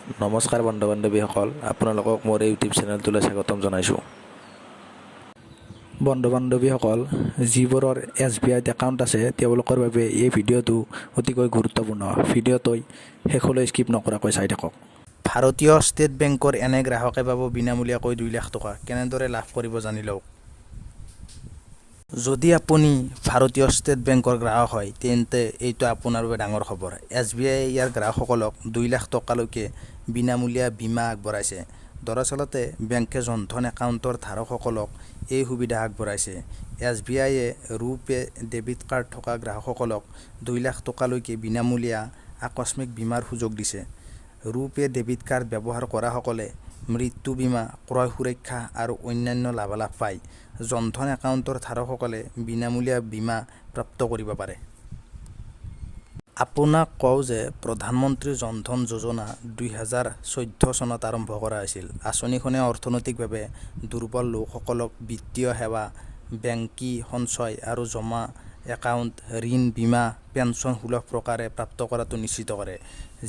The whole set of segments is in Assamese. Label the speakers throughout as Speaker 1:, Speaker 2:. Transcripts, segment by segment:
Speaker 1: নমস্কাৰ বন্ধু বান্ধৱীসকল, আপোনালোকক মোৰ ইউটিউব চেনেলটোলৈ স্বাগতম জনাইছোঁ। বন্ধু বান্ধৱীসকল, যিবোৰৰ SBIত একাউণ্ট আছে তেওঁলোকৰ বাবে এই ভিডিঅ'টো অতিকৈ গুৰুত্বপূৰ্ণ। ভিডিঅ'টো শেষলৈ স্কিপ নকৰাকৈ চাই থাকক। ভাৰতীয় ষ্টেট বেংকৰ এনে গ্ৰাহকে পাব বিনামূলীয়াকৈ 2 লাখ টকা। কেনেদৰে লাভ কৰিব জানি লওক। যদি আপুনি ভাৰতীয় ষ্টেট বেংকৰ গ্ৰাহক হয় তেন্তে এইটো আপোনাৰ বাবে ডাঙৰ খবৰ। SBI ইয়াৰ গ্ৰাহকসকলক 2 লাখ টকালৈকে বিনামূলীয়া বীমা আগবঢ়াইছে। দৰাচলতে বেংকে জনধন একাউণ্টৰ ধাৰকসকলক এই সুবিধা আগবঢ়াইছে। SBIয়ে ৰূপে ডেবিট কাৰ্ড থকা গ্ৰাহকসকলক 2 লাখ টকালৈকে বিনামূলীয়া আকস্মিক বীমাৰ সুযোগ দিছে। ৰূপে ডেবিট কাৰ্ড ব্যৱহাৰ কৰাসকলে মৃত্যু বীমা, ক্ৰয় সুৰক্ষা আৰু অন্যান্য লাভালাভ পায়। জনধন একাউণ্টৰ ধাৰকসকলে বিনামূলীয়া বীমা প্ৰাপ্ত কৰিব পাৰে। আপোনাক কওঁ যে প্ৰধানমন্ত্ৰী জনধন যোজনা 2014 চনত আৰম্ভ কৰা হৈছিল। আঁচনিখনে অৰ্থনৈতিকভাৱে দুৰ্বল লোকসকলক বিত্তীয় সেৱা, বেংকি সঞ্চয় আৰু জমা একাউণ্ট, ঋণ, বীমা, পেন্সন সুলভ প্ৰকাৰে প্ৰাপ্ত কৰাটো নিশ্চিত কৰে।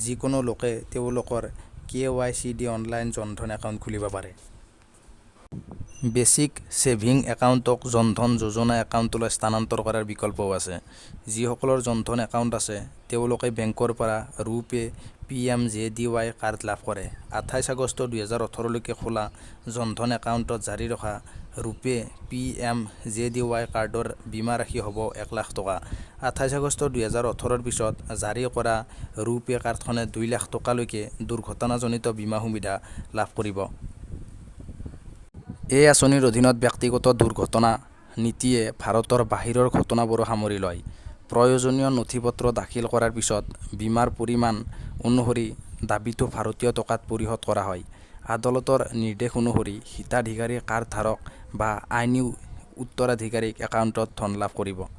Speaker 1: যিকোনো লোকে তেওঁলোকৰ KYC দি অনলাইন জনধন একাউণ্ট খুলিব পাৰে। বেচিক ছেভিং একাউণ্টক জনধন যোজনা একাউণ্টলৈ স্থানান্তৰ কৰাৰ বিকল্পও আছে। যিসকলৰ জনধন একাউণ্ট আছে তেওঁলোকে বেংকৰ পৰা ৰূপে PMJDY কাৰ্ড লাভ কৰে। 28 আগষ্ট 2018 লৈকে খোলা জনধন একাউণ্টত জাৰি ৰখা ৰূপে PMJDY কাৰ্ডৰ বীমা ৰাশি হ'ব 1 লাখ টকা। 28 আগষ্ট 2018 পিছত জাৰি কৰা ৰূপে কাৰ্ডখনে 2 লাখ টকালৈকে দুৰ্ঘটনাজনিত বীমা সুবিধা লাভ কৰিব। এই আঁচনিৰ অধীনত ব্যক্তিগত দুৰ্ঘটনা নীতিয়ে ভাৰতৰ বাহিৰৰ ঘটনাবোৰো সামৰি লয়। প্ৰয়োজনীয় নথিপত্ৰ দাখিল কৰাৰ পিছত বীমাৰ পৰিমাণ অনুসৰি দাবীটো ভাৰতীয় টকাত পৰিশোধ কৰা হয়। আদালতৰ নিৰ্দেশ অনুসৰি হিতাধিকাৰী কাৰ্ড ধাৰক বা আইনী উত্তৰাধিকাৰীক একাউণ্টত ধন লাভ কৰিব।